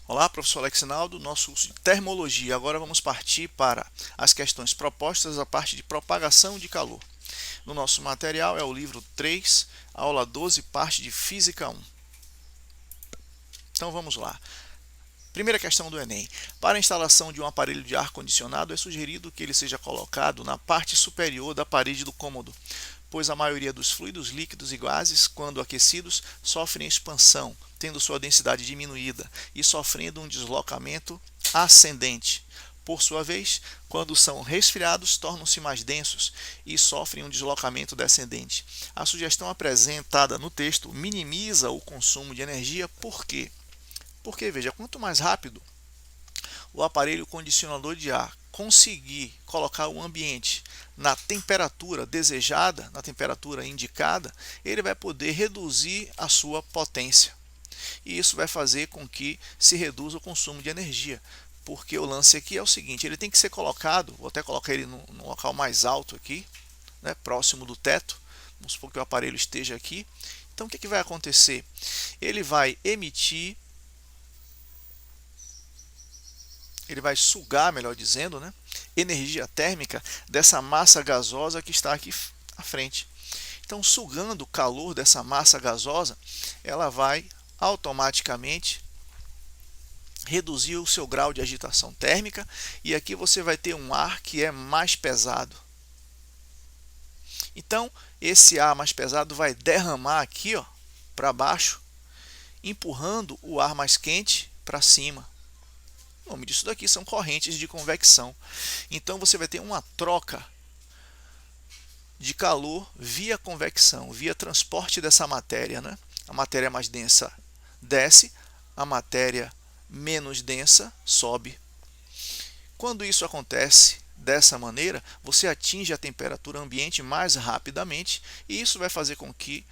Olá, professor Alexinaldo, nosso curso de termologia. Agora vamos partir para as questões propostas a parte de propagação de calor. No nosso material é o livro 3, aula 12, parte de Física 1. Então vamos lá. Primeira questão do Enem. Para a instalação de um aparelho de ar-condicionado, é sugerido que ele seja colocado na parte superior da parede do cômodo, pois a maioria dos fluidos líquidos e gases, quando aquecidos, sofrem expansão, tendo sua densidade diminuída e sofrendo um deslocamento ascendente. Por sua vez, quando são resfriados, tornam-se mais densos e sofrem um deslocamento descendente. A sugestão apresentada no texto minimiza o consumo de energia. Por quê? Porque, veja, quanto mais rápido o aparelho condicionador de ar conseguir colocar o ambiente na temperatura desejada, na temperatura indicada, ele vai poder reduzir a sua potência. E isso vai fazer com que se reduza o consumo de energia. Porque o lance aqui é o seguinte, ele tem que ser colocado, vou até colocar ele no local mais alto aqui, né, próximo do teto, vamos supor que o aparelho esteja aqui. Então o que vai acontecer? Ele vai sugar, melhor dizendo, né, energia térmica dessa massa gasosa que está aqui à frente. Então, sugando o calor dessa massa gasosa, ela vai automaticamente reduzir o seu grau de agitação térmica e aqui você vai ter um ar que é mais pesado. Então, esse ar mais pesado vai derramar aqui, ó, para baixo, empurrando o ar mais quente para cima. O nome disso daqui são correntes de convecção. Então você vai ter uma troca de calor via convecção, via transporte dessa matéria, né? A matéria mais densa desce, a matéria menos densa sobe. Quando isso acontece dessa maneira, você atinge a temperatura ambiente mais rapidamente e isso vai fazer com que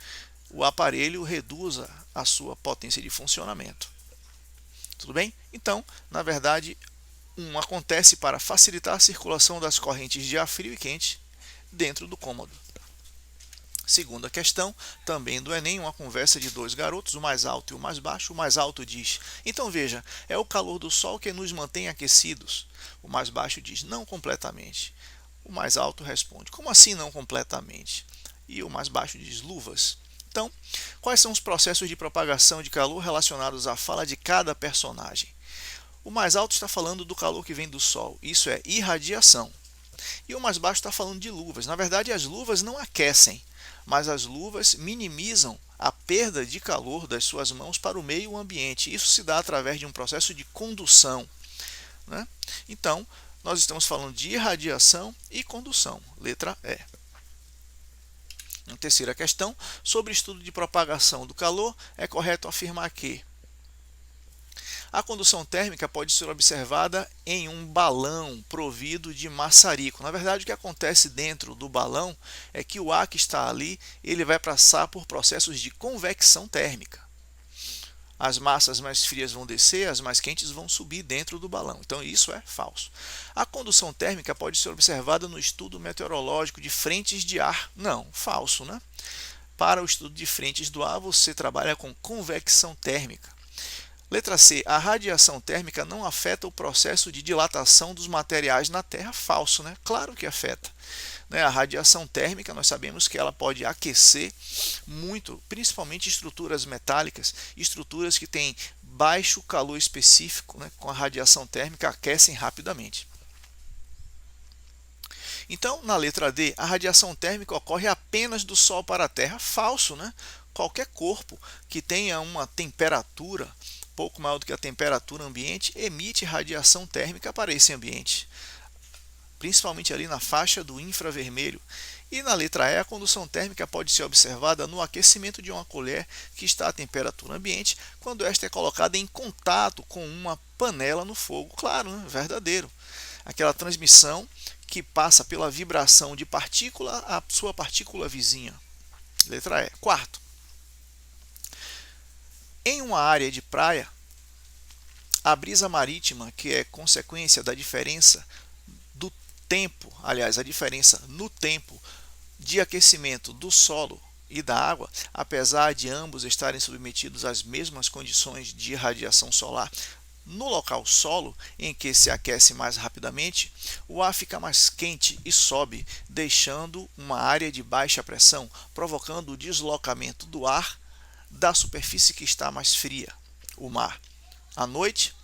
o aparelho reduza a sua potência de funcionamento. Tudo bem? Então, na verdade, acontece para facilitar a circulação das correntes de ar frio e quente dentro do cômodo. Segunda questão, também do Enem, uma conversa de dois garotos, o mais alto e o mais baixo. O mais alto diz: então veja, é o calor do sol que nos mantém aquecidos. O mais baixo diz: não completamente. O mais alto responde: como assim não completamente? E o mais baixo diz: luvas. Então, quais são os processos de propagação de calor relacionados à fala de cada personagem? O mais alto está falando do calor que vem do Sol, isso é irradiação. E o mais baixo está falando de luvas. Na verdade, as luvas não aquecem, mas as luvas minimizam a perda de calor das suas mãos para o meio ambiente. Isso se dá através de um processo de condução, né? Então, nós estamos falando de irradiação e condução, letra E. Uma terceira questão, sobre estudo de propagação do calor, é correto afirmar que a condução térmica pode ser observada em um balão provido de maçarico. Na verdade, o que acontece dentro do balão é que o ar que está ali, ele vai passar por processos de convecção térmica. As massas mais frias vão descer, as mais quentes vão subir dentro do balão. Então, isso é falso. A condução térmica pode ser observada no estudo meteorológico de frentes de ar. Não, falso, né? Para o estudo de frentes do ar, você trabalha com convecção térmica. Letra C. A radiação térmica não afeta o processo de dilatação dos materiais na Terra. Falso, né? Claro que afeta. A radiação térmica, nós sabemos que ela pode aquecer muito, principalmente estruturas metálicas, estruturas que têm baixo calor específico, né? Com a radiação térmica aquecem rapidamente. Então, na letra D, a radiação térmica ocorre apenas do Sol para a Terra. Falso, né? Qualquer corpo que tenha uma temperatura pouco maior do que a temperatura ambiente emite radiação térmica para esse ambiente, principalmente ali na faixa do infravermelho. E na letra E, a condução térmica pode ser observada no aquecimento de uma colher que está à temperatura ambiente, quando esta é colocada em contato com uma panela no fogo. Claro, né? Verdadeiro. Aquela transmissão que passa pela vibração de partícula à sua partícula vizinha. Letra E. Quarto. Em uma área de praia, a brisa marítima, que é consequência da diferença do tempo, aliás, a diferença no tempo de aquecimento do solo e da água, apesar de ambos estarem submetidos às mesmas condições de radiação solar, No local solo, em que se aquece mais rapidamente, o ar fica mais quente e sobe, deixando uma área de baixa pressão, provocando o deslocamento do ar da superfície que está mais fria, o mar. À noite,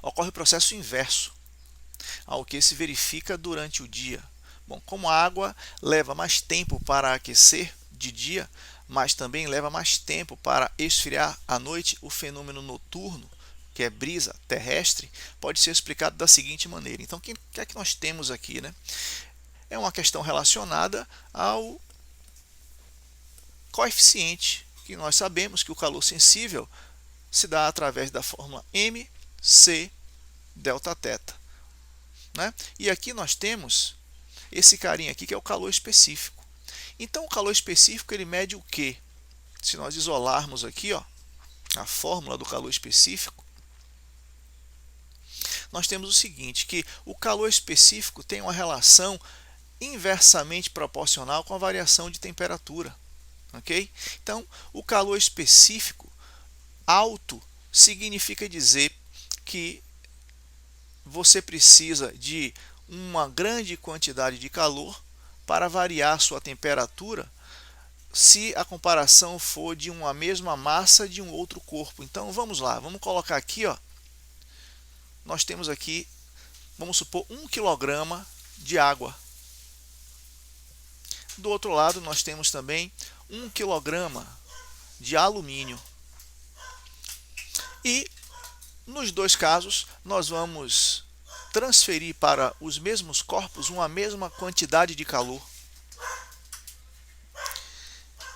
ocorre o processo inverso ao que se verifica durante o dia. Bom, como a água leva mais tempo para aquecer de dia, mas também leva mais tempo para esfriar à noite, o fenômeno noturno, que é brisa terrestre, pode ser explicado da seguinte maneira. Então, o que é que nós temos aqui, né? É uma questão relacionada ao coeficiente, que nós sabemos que o calor sensível se dá através da fórmula mc delta θ, né? E aqui nós temos esse carinha aqui que é o calor específico. Então, o calor específico ele mede o quê? Se nós isolarmos aqui, ó, a fórmula do calor específico, nós temos o seguinte, que o calor específico tem uma relação inversamente proporcional com a variação de temperatura. Ok? Então, o calor específico alto significa dizer que você precisa de uma grande quantidade de calor para variar sua temperatura se a comparação for de uma mesma massa de um outro corpo. Então vamos lá, vamos colocar aqui, ó, nós temos aqui, vamos supor, 1 kg de água. Do outro lado nós temos também 1 kg de alumínio. E nos dois casos nós vamos transferir para os mesmos corpos uma mesma quantidade de calor.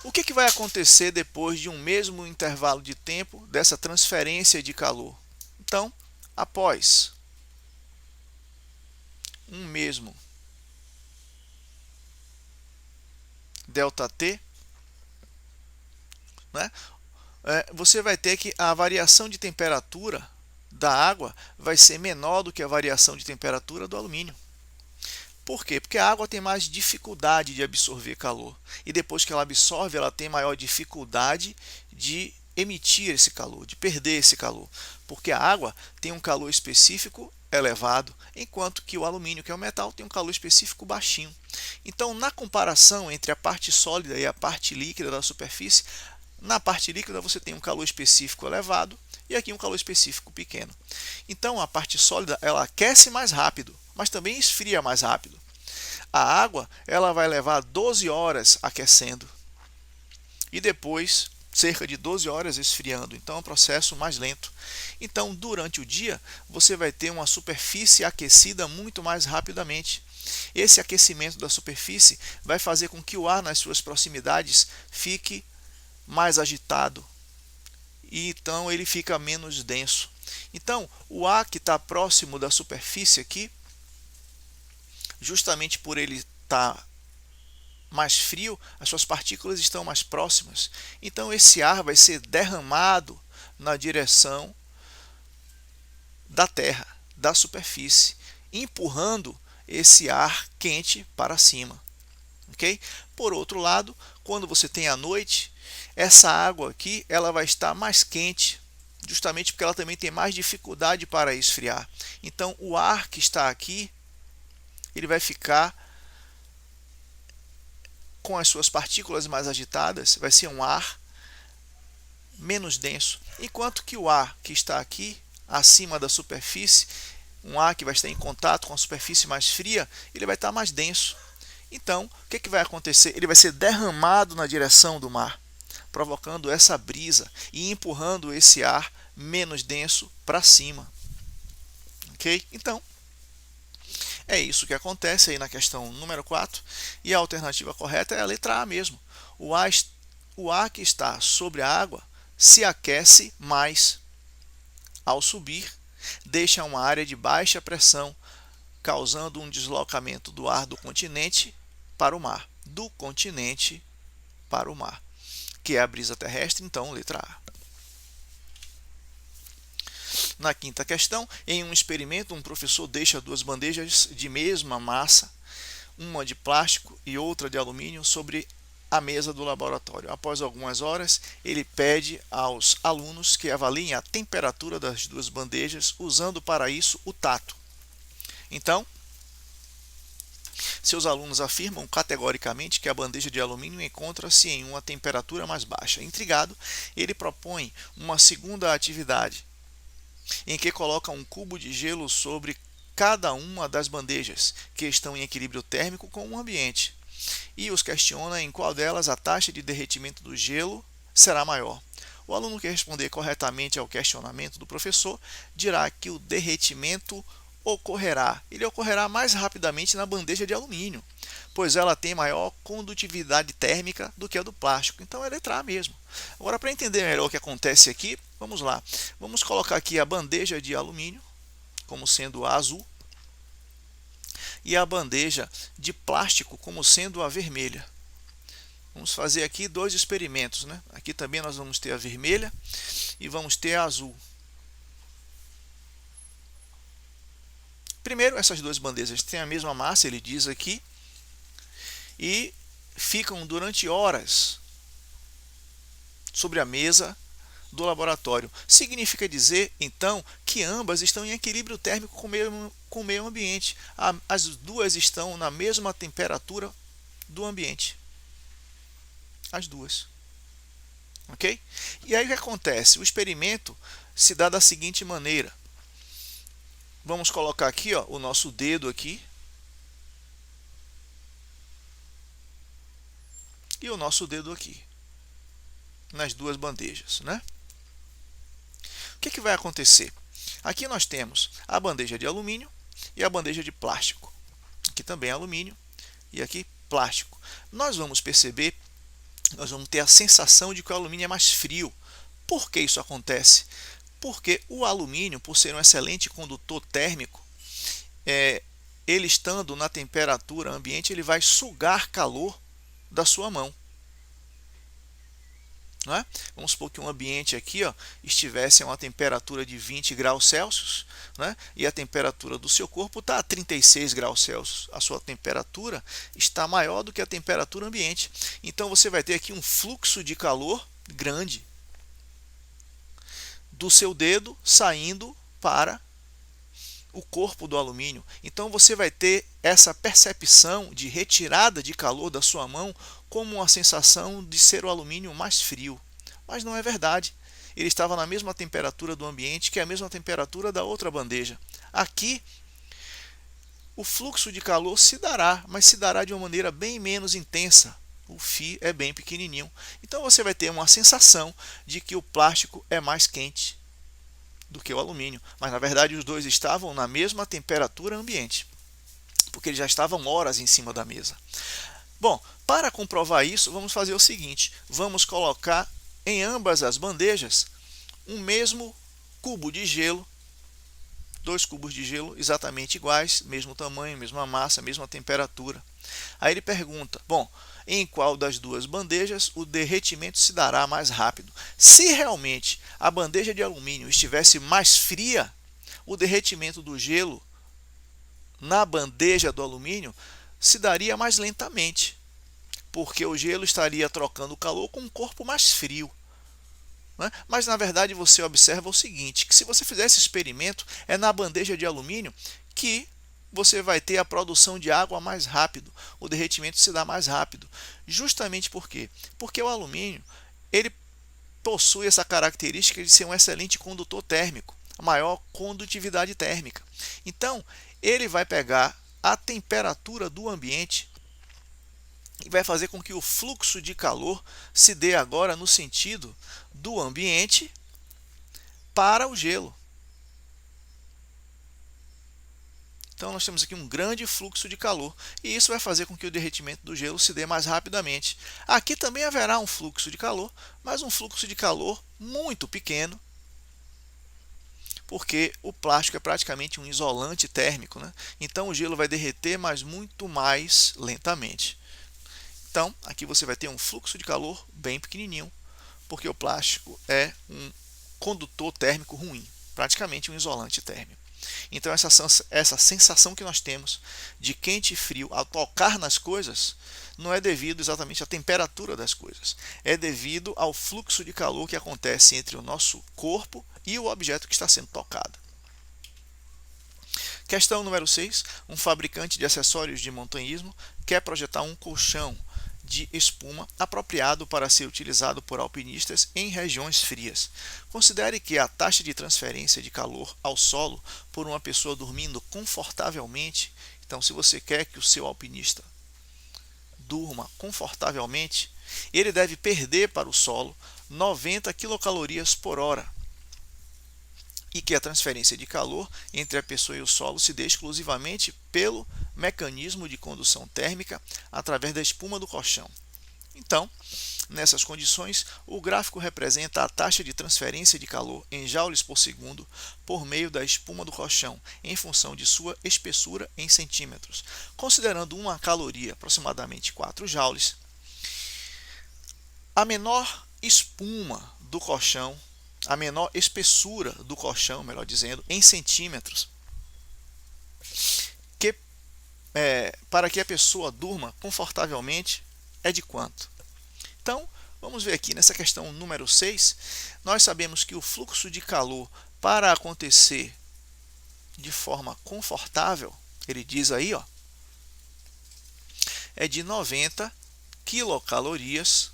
O que vai acontecer depois de um mesmo intervalo de tempo dessa transferência de calor? Então, após um mesmo ΔT, né, você vai ter que a variação de temperatura da água vai ser menor do que a variação de temperatura do alumínio. Por quê? Porque a água tem mais dificuldade de absorver calor. E depois que ela absorve, ela tem maior dificuldade de emitir esse calor, de perder esse calor. Porque a água tem um calor específico elevado, enquanto que o alumínio, que é o metal, tem um calor específico baixinho. Então, na comparação entre a parte sólida e a parte líquida da superfície, na parte líquida você tem um calor específico elevado e aqui um calor específico pequeno. Então, a parte sólida ela aquece mais rápido, mas também esfria mais rápido. A água ela vai levar 12 horas aquecendo e depois cerca de 12 horas esfriando. Então é um processo mais lento. Então, durante o dia, você vai ter uma superfície aquecida muito mais rapidamente. Esse aquecimento da superfície vai fazer com que o ar nas suas proximidades fique mais agitado e então ele fica menos denso. Então, o ar que está próximo da superfície aqui, justamente por ele estar mais frio, as suas partículas estão mais próximas. Então, esse ar vai ser derramado na direção da Terra, da superfície, empurrando esse ar quente para cima. Okay? Por outro lado, quando você tem a noite, essa água aqui ela vai estar mais quente, justamente porque ela também tem mais dificuldade para esfriar. Então, o ar que está aqui, ele vai ficar com as suas partículas mais agitadas, vai ser um ar menos denso, enquanto que o ar que está aqui acima da superfície, um ar que vai estar em contato com a superfície mais fria, ele vai estar mais denso. Então, o que vai acontecer? Ele vai ser derramado na direção do mar, provocando essa brisa e empurrando esse ar menos denso para cima. Ok? Então, é isso que acontece aí na questão número 4. E a alternativa correta é a letra A mesmo. O ar que está sobre a água se aquece mais. Ao subir, deixa uma área de baixa pressão, causando um deslocamento do ar do continente para o mar. Do continente para o mar, que é a brisa terrestre, então, letra A. Na quinta questão, em um experimento, um professor deixa duas bandejas de mesma massa, uma de plástico e outra de alumínio, sobre a mesa do laboratório. Após algumas horas, ele pede aos alunos que avaliem a temperatura das duas bandejas, usando para isso o tato. Então, seus alunos afirmam categoricamente que a bandeja de alumínio encontra-se em uma temperatura mais baixa. Intrigado, ele propõe uma segunda atividade, em que coloca um cubo de gelo sobre cada uma das bandejas, que estão em equilíbrio térmico com o ambiente, e os questiona em qual delas a taxa de derretimento do gelo será maior. O aluno que responder corretamente ao questionamento do professor dirá que o derretimento ele ocorrerá mais rapidamente na bandeja de alumínio, pois ela tem maior condutividade térmica do que a do plástico. Então é letra A mesmo. Agora, para entender melhor o que acontece aqui, vamos lá. Vamos colocar aqui a bandeja de alumínio como sendo a azul e a bandeja de plástico como sendo a vermelha. Vamos fazer aqui dois experimentos, né? Aqui também nós vamos ter a vermelha e vamos ter a azul. Primeiro, essas duas bandejas têm a mesma massa, ele diz aqui, e ficam durante horas sobre a mesa do laboratório. Significa dizer, então, que ambas estão em equilíbrio térmico com o meio ambiente. As duas estão na mesma temperatura do ambiente. As duas. Ok? E aí o que acontece? O experimento se dá da seguinte maneira. Vamos colocar aqui, ó, o nosso dedo aqui. E o nosso dedo aqui. Nas duas bandejas, né? O que vai acontecer? Aqui nós temos a bandeja de alumínio e a bandeja de plástico. Aqui também é alumínio e aqui plástico. Nós vamos perceber, nós vamos ter a sensação de que o alumínio é mais frio. Por que isso acontece? Porque o alumínio, por ser um excelente condutor térmico, ele estando na temperatura ambiente, ele vai sugar calor da sua mão. Não é? Vamos supor que um ambiente aqui, ó, estivesse a uma temperatura de 20 graus Celsius, né? E a temperatura do seu corpo está a 36 graus Celsius. A sua temperatura está maior do que a temperatura ambiente. Então você vai ter aqui um fluxo de calor grande do seu dedo saindo para o corpo do alumínio. Então você vai ter essa percepção de retirada de calor da sua mão como uma sensação de ser o alumínio mais frio. Mas não é verdade. Ele estava na mesma temperatura do ambiente, que é a mesma temperatura da outra bandeja. Aqui, o fluxo de calor se dará, mas se dará de uma maneira bem menos intensa. O φ é bem pequenininho. Então você vai ter uma sensação de que o plástico é mais quente do que o alumínio. Mas na verdade os dois estavam na mesma temperatura ambiente, porque eles já estavam horas em cima da mesa. Bom, para comprovar isso, vamos fazer o seguinte. Vamos colocar em ambas as bandejas um mesmo cubo de gelo, dois cubos de gelo exatamente iguais, mesmo tamanho, mesma massa, mesma temperatura. Aí ele pergunta, bom, em qual das duas bandejas o derretimento se dará mais rápido? Se realmente a bandeja de alumínio estivesse mais fria, o derretimento do gelo na bandeja do alumínio se daria mais lentamente, porque o gelo estaria trocando calor com um corpo mais frio. Né? Mas na verdade você observa o seguinte, que se você fizer esse experimento, é na bandeja de alumínio que você vai ter a produção de água mais rápido, o derretimento se dá mais rápido. Justamente por quê? Porque o alumínio ele possui essa característica de ser um excelente condutor térmico, a maior condutividade térmica. Então, ele vai pegar a temperatura do ambiente e vai fazer com que o fluxo de calor se dê agora no sentido do ambiente para o gelo. Então nós temos aqui um grande fluxo de calor e isso vai fazer com que o derretimento do gelo se dê mais rapidamente. Aqui também haverá um fluxo de calor, mas um fluxo de calor muito pequeno, porque o plástico é praticamente um isolante térmico, né? Então o gelo vai derreter, mas muito mais lentamente. Então aqui você vai ter um fluxo de calor bem pequenininho, porque o plástico é um condutor térmico ruim, praticamente um isolante térmico. Então essa sensação que nós temos de quente e frio ao tocar nas coisas não é devido exatamente à temperatura das coisas, é devido ao fluxo de calor que acontece entre o nosso corpo e o objeto que está sendo tocado. Questão número 6. Um fabricante de acessórios de montanhismo quer projetar um colchão de espuma apropriado para ser utilizado por alpinistas em regiões frias. Considere que a taxa de transferência de calor ao solo por uma pessoa dormindo confortavelmente. Então, se você quer que o seu alpinista durma confortavelmente, ele deve perder para o solo 90 quilocalorias por hora. E que a transferência de calor entre a pessoa e o solo se dê exclusivamente pelo mecanismo de condução térmica através da espuma do colchão. Então, nessas condições, o gráfico representa a taxa de transferência de calor em joules por segundo por meio da espuma do colchão, em função de sua espessura em centímetros. Considerando uma caloria, aproximadamente 4 joules, a menor espuma do colchão, a menor espessura do colchão, melhor dizendo, em centímetros, para que a pessoa durma confortavelmente, é de quanto? Então, vamos ver aqui nessa questão número 6, nós sabemos que o fluxo de calor para acontecer de forma confortável, ele diz aí, ó, é de 90 quilocalorias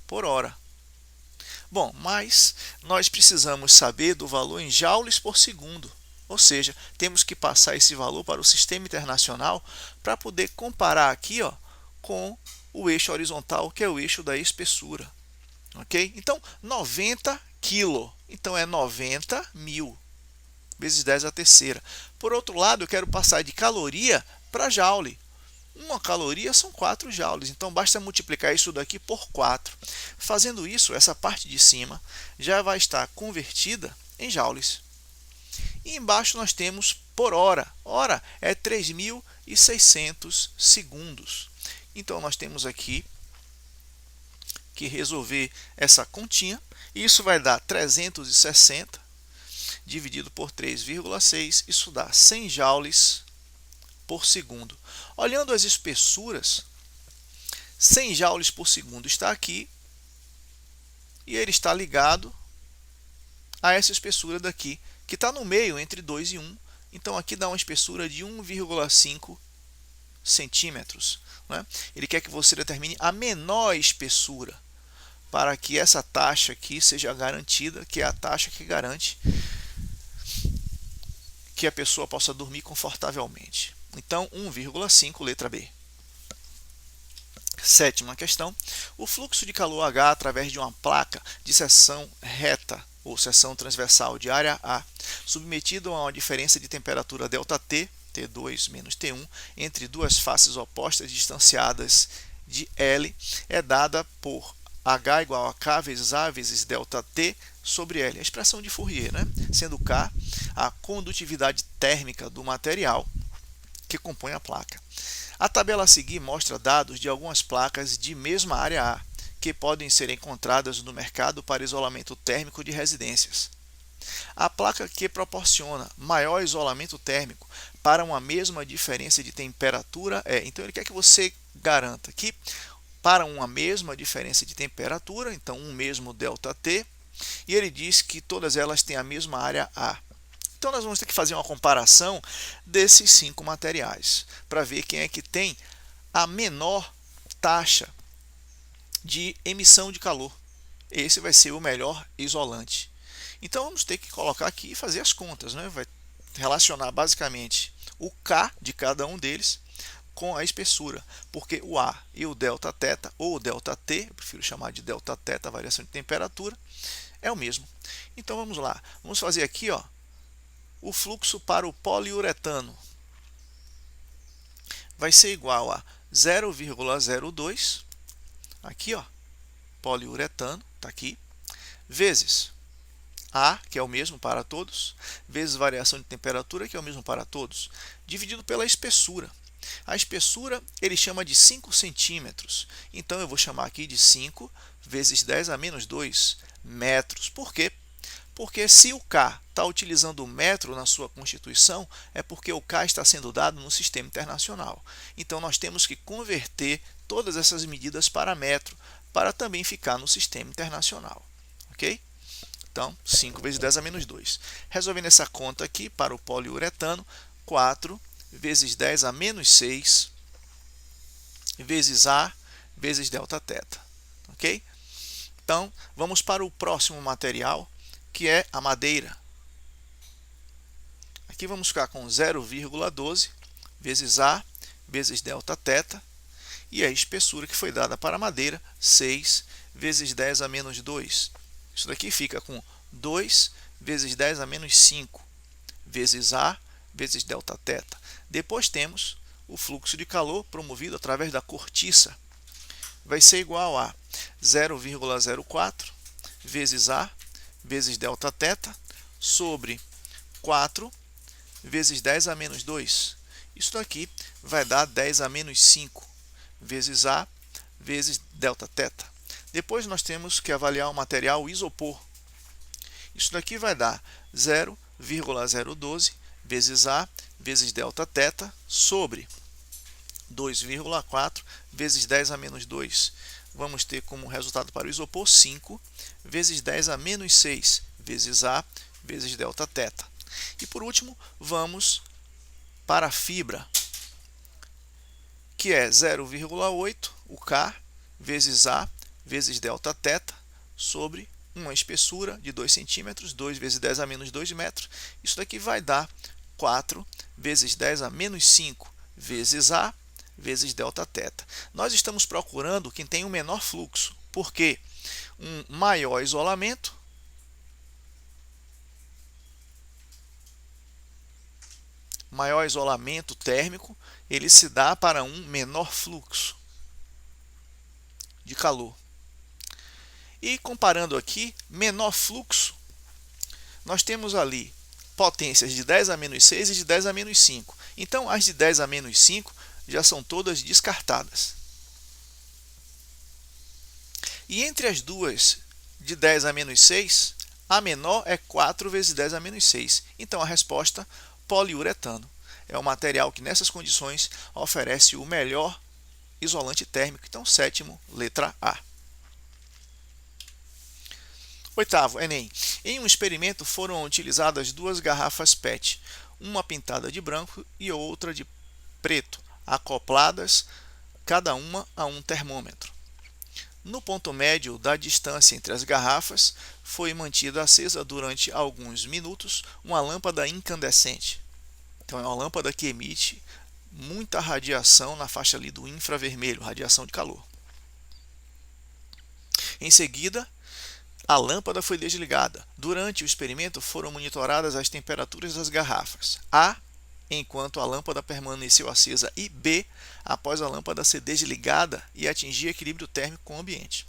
por hora. Bom, mas nós precisamos saber do valor em joules por segundo, ou seja, temos que passar esse valor para o sistema internacional para poder comparar aqui, ó, com o eixo horizontal, que é o eixo da espessura. Ok? Então, 90 kg, então é 90 mil vezes 10 a terceira. Por outro lado, eu quero passar de caloria para joule. Uma caloria são 4 joules, então basta multiplicar isso daqui por 4. Fazendo isso, essa parte de cima já vai estar convertida em joules. E embaixo nós temos por hora. Hora é 3.600 segundos. Então nós temos aqui que resolver essa continha. Isso vai dar 360 dividido por 3,6. Isso dá 100 joules por segundo. Olhando as espessuras, 100 joules por segundo está aqui e ele está ligado a essa espessura daqui, que está no meio entre 2 e 1. Então aqui dá uma espessura de 1,5 centímetros. Né? Ele quer que você determine a menor espessura para que essa taxa aqui seja garantida, que é a taxa que garante que a pessoa possa dormir confortavelmente. Então, 1,5, letra B. Sétima questão. O fluxo de calor H através de uma placa de seção reta ou seção transversal de área A, submetido a uma diferença de temperatura ΔT, T2 menos T1, entre duas faces opostas distanciadas de L, é dada por H igual a K vezes A vezes ΔT sobre L, a expressão de Fourier, né? Sendo K a condutividade térmica do material que compõe a placa. A tabela a seguir mostra dados de algumas placas de mesma área A, que podem ser encontradas no mercado para isolamento térmico de residências. A placa que proporciona maior isolamento térmico para uma mesma diferença de temperatura é... Então, ele quer que você garanta que para uma mesma diferença de temperatura, então um mesmo ΔT, e ele diz que todas elas têm a mesma área A. Então, nós vamos ter que fazer uma comparação desses 5 materiais para ver quem é que tem a menor taxa de emissão de calor. Esse vai ser o melhor isolante. Então, vamos ter que colocar aqui e fazer as contas, né? Vai relacionar basicamente o K de cada um deles com a espessura, porque o A e o Δθ, ou ΔT, eu prefiro chamar de Δθ, a variação de temperatura, é o mesmo. Então, vamos lá. Vamos fazer aqui, ó, o fluxo para o poliuretano vai ser igual a 0,02, aqui, ó, poliuretano, está aqui, vezes A, que é o mesmo para todos, vezes variação de temperatura, que é o mesmo para todos, dividido pela espessura. A espessura ele chama de 5 centímetros, então eu vou chamar aqui de 5 vezes 10 a menos 2 metros. Por quê? Porque se o K está utilizando o metro na sua constituição, é porque o K está sendo dado no sistema internacional. Então, nós temos que converter todas essas medidas para metro, para também ficar no sistema internacional. Ok? Então, 5 vezes 10 a menos 2. Resolvendo essa conta aqui para o poliuretano, 4 vezes 10 a menos 6 vezes A vezes Δθ. Ok? Então, vamos para o próximo material, que é a madeira. Aqui vamos ficar com 0,12 vezes A vezes Δθ. E a espessura que foi dada para a madeira, 6 vezes 10 a menos 2. Isso daqui fica com 2 vezes 10 a menos 5 vezes A vezes Δθ. Depois temos o fluxo de calor promovido através da cortiça. Vai ser igual a 0,04 vezes A vezes Δθ sobre 4 vezes 10 a menos 2. Isso daqui vai dar 10 a menos 5 vezes A vezes Δθ. Depois nós temos que avaliar o material isopor. Isso daqui vai dar 0,012 vezes A vezes Δθ sobre 2,4 vezes 10 a menos 2. Vamos ter como resultado para o isopor 5 vezes 10 a menos 6 vezes A vezes Δθ. E por último, vamos para a fibra, que é 0,8 o K vezes A vezes Δθ sobre uma espessura de 2 centímetros, 2 vezes 10 a menos 2 metros. Isso daqui vai dar 4 vezes 10 a menos 5 vezes A vezes Δθ. Nós estamos procurando quem tem um menor fluxo, porque um maior isolamento térmico, ele se dá para um menor fluxo de calor. E comparando aqui, menor fluxo, nós temos ali potências de 10 a menos 6 e de 10 a menos 5. Então, as de 10 a menos 5 já são todas descartadas. E entre as duas de 10 a menos 6, a menor é 4 vezes 10 a menos 6. Então, a resposta, poliuretano. É o material que, nessas condições, oferece o melhor isolante térmico. Então, sétimo, letra A. Oitavo, Enem. Em um experimento foram utilizadas duas garrafas PET, uma pintada de branco e outra de preto, acopladas cada uma a um termômetro. No ponto médio da distância entre as garrafas, foi mantida acesa durante alguns minutos uma lâmpada incandescente. Então, é uma lâmpada que emite muita radiação na faixa ali do infravermelho, radiação de calor. Em seguida, a lâmpada foi desligada. Durante o experimento foram monitoradas as temperaturas das garrafas. A, enquanto a lâmpada permaneceu acesa, e B, após a lâmpada ser desligada e atingir equilíbrio térmico com o ambiente.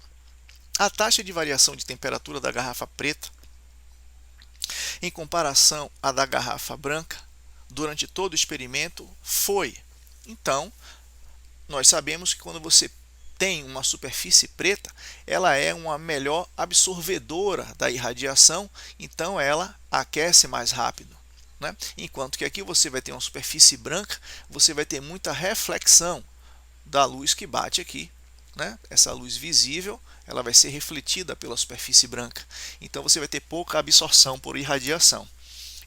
A taxa de variação de temperatura da garrafa preta, em comparação à da garrafa branca, durante todo o experimento foi. Então, nós sabemos que quando você tem uma superfície preta, ela é uma melhor absorvedora da irradiação, então ela aquece mais rápido, né? Enquanto que aqui você vai ter uma superfície branca, você vai ter muita reflexão da luz que bate aqui, né? Essa luz visível, ela vai ser refletida pela superfície branca, então você vai ter pouca absorção por irradiação.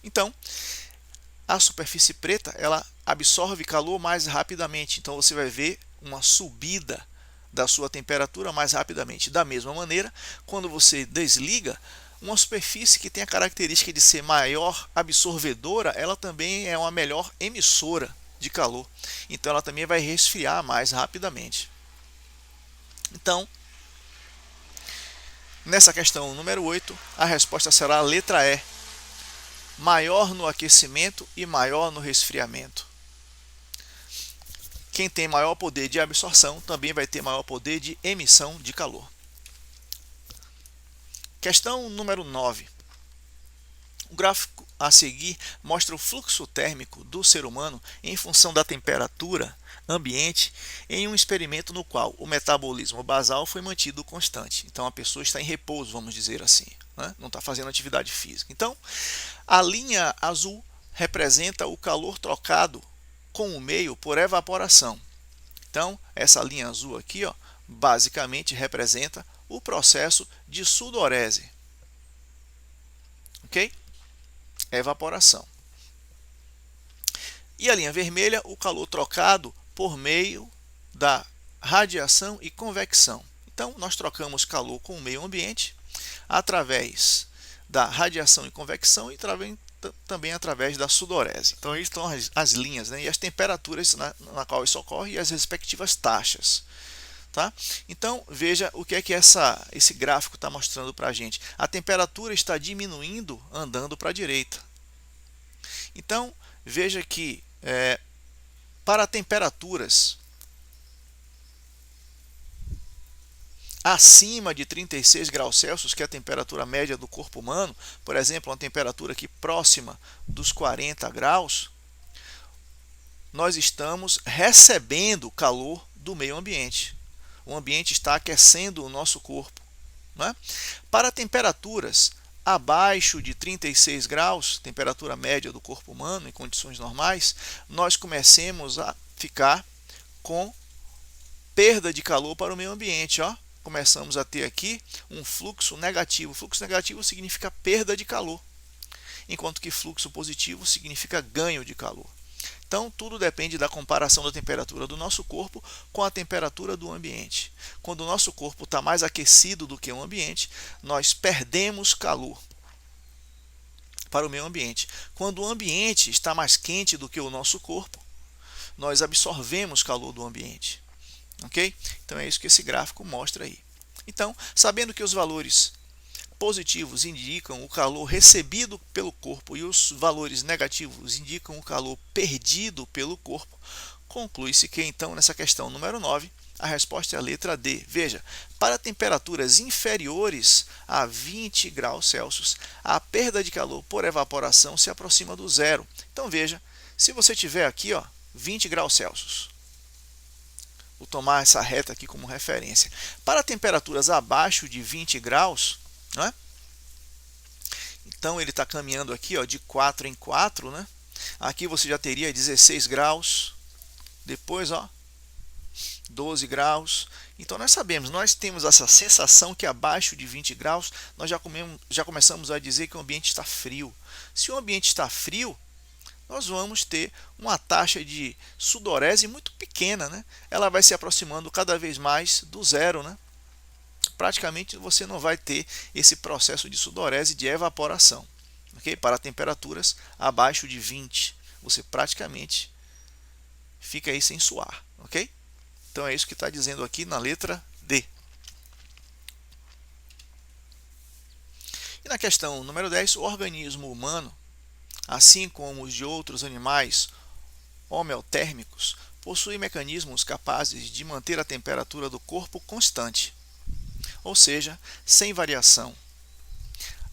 Então, a superfície preta, ela absorve calor mais rapidamente, então você vai ver uma subida da sua temperatura mais rapidamente. Da mesma maneira, quando você desliga, uma superfície que tem a característica de ser maior absorvedora, ela também é uma melhor emissora de calor. Então, ela também vai resfriar mais rapidamente. Então, nessa questão número 8, a resposta será a letra E. Maior no aquecimento e maior no resfriamento. Quem tem maior poder de absorção também vai ter maior poder de emissão de calor. Questão número 9. O gráfico a seguir mostra o fluxo térmico do ser humano em função da temperatura ambiente em um experimento no qual o metabolismo basal foi mantido constante. Então, a pessoa está em repouso, vamos dizer assim. né? Não está fazendo atividade física. Então, a linha azul representa o calor trocado com o meio por evaporação. Então, essa linha azul aqui, ó, basicamente representa o processo de sudorese. Ok? Evaporação. E a linha vermelha, o calor trocado por meio da radiação e convecção. Então, nós trocamos calor com o meio ambiente através da radiação e convecção e também através da sudorese. Então, aí estão as linhas, né, e as temperaturas na qual isso ocorre e as respectivas taxas. Tá? Então, veja o que é que esse gráfico está mostrando para a gente. A temperatura está diminuindo andando para a direita. Então, veja que para temperaturas acima de 36 graus Celsius, que é a temperatura média do corpo humano, por exemplo, uma temperatura aqui próxima dos 40 graus, nós estamos recebendo calor do meio ambiente. O ambiente está aquecendo o nosso corpo. Né? Para temperaturas abaixo de 36 graus, temperatura média do corpo humano em condições normais, nós comecemos a ficar com perda de calor para o meio ambiente. Ó. Começamos a ter aqui um fluxo negativo. Fluxo negativo significa perda de calor, enquanto que fluxo positivo significa ganho de calor. Então, tudo depende da comparação da temperatura do nosso corpo com a temperatura do ambiente. Quando o nosso corpo está mais aquecido do que o ambiente, nós perdemos calor para o meio ambiente. Quando o ambiente está mais quente do que o nosso corpo, nós absorvemos calor do ambiente. Ok? Então, é isso que esse gráfico mostra aí. Então, sabendo que os valores positivos indicam o calor recebido pelo corpo e os valores negativos indicam o calor perdido pelo corpo, conclui-se que então nessa questão número 9, a resposta é a letra D. Veja, para temperaturas inferiores a 20 graus Celsius, a perda de calor por evaporação se aproxima do zero. Então veja, se você tiver aqui, ó, 20 graus Celsius, vou tomar essa reta aqui como referência. Para temperaturas abaixo de 20 graus, né? Então ele está caminhando aqui, ó, de 4 em 4, né? Aqui você já teria 16 graus, depois, ó, 12 graus. Então nós sabemos, nós temos essa sensação que abaixo de 20 graus nós já começamos a dizer que o ambiente está frio. Se o ambiente está frio, nós vamos ter uma taxa de sudorese muito pequena, né? Ela vai se aproximando cada vez mais do zero, né? Praticamente você não vai ter esse processo de sudorese de evaporação. Okay? Para temperaturas abaixo de 20, você praticamente fica aí sem suar. Okay? Então é isso que está dizendo aqui na letra D. E na questão número 10, o organismo humano, assim como os de outros animais homeotérmicos, possui mecanismos capazes de manter a temperatura do corpo constante, ou seja, sem variação.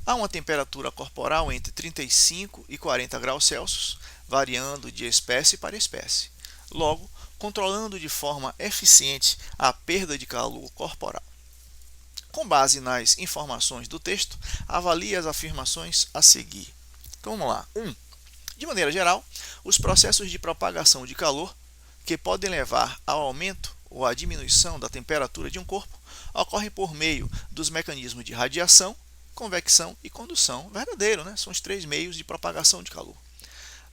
Há uma temperatura corporal entre 35 e 40 graus Celsius, variando de espécie para espécie. Logo, controlando de forma eficiente a perda de calor corporal. Com base nas informações do texto, avalie as afirmações a seguir. Então vamos lá. 1. De maneira geral, os processos de propagação de calor, que podem levar ao aumento ou à diminuição da temperatura de um corpo, ocorrem por meio dos mecanismos de radiação, convecção e condução. Verdadeiro, né? São os 3 meios de propagação de calor.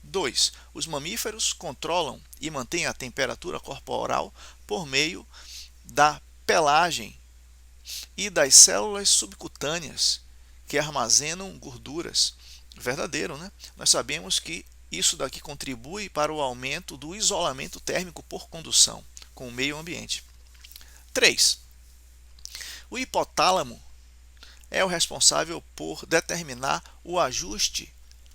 2. Os mamíferos controlam e mantêm a temperatura corporal por meio da pelagem e das células subcutâneas que armazenam gorduras. Verdadeiro, né? Nós sabemos que isso daqui contribui para o aumento do isolamento térmico por condução com o meio ambiente. 3. O hipotálamo é o responsável por determinar o ajuste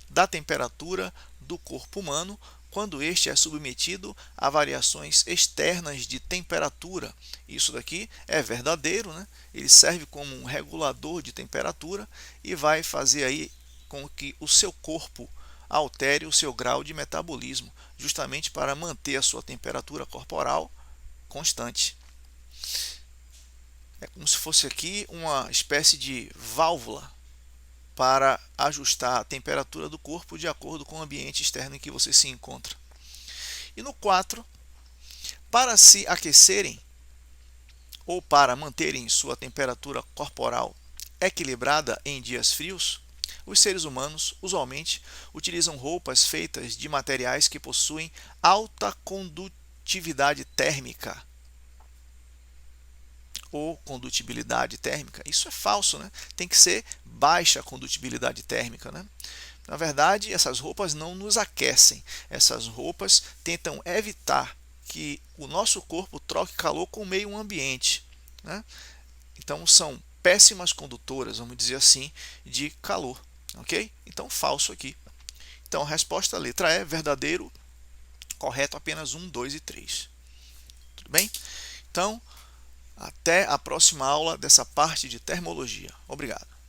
da temperatura do corpo humano quando este é submetido a variações externas de temperatura. Isso daqui é verdadeiro, né? Ele serve como um regulador de temperatura e vai fazer aí com que o seu corpo altere o seu grau de metabolismo, justamente para manter a sua temperatura corporal constante. É como se fosse aqui uma espécie de válvula para ajustar a temperatura do corpo de acordo com o ambiente externo em que você se encontra. E no 4, para se aquecerem ou para manterem sua temperatura corporal equilibrada em dias frios, os seres humanos usualmente utilizam roupas feitas de materiais que possuem alta condutividade térmica ou condutibilidade térmica. Isso é falso, né? Tem que ser baixa condutibilidade térmica, né? Na verdade, essas roupas não nos aquecem. Essas roupas tentam evitar que o nosso corpo troque calor com o meio ambiente, né? Então são péssimas condutoras, vamos dizer assim, de calor, ok? Então falso aqui. Então a resposta, letra E, verdadeiro, correto apenas 1, 2 e 3. Tudo bem? Então, até a próxima aula dessa parte de termologia. Obrigado.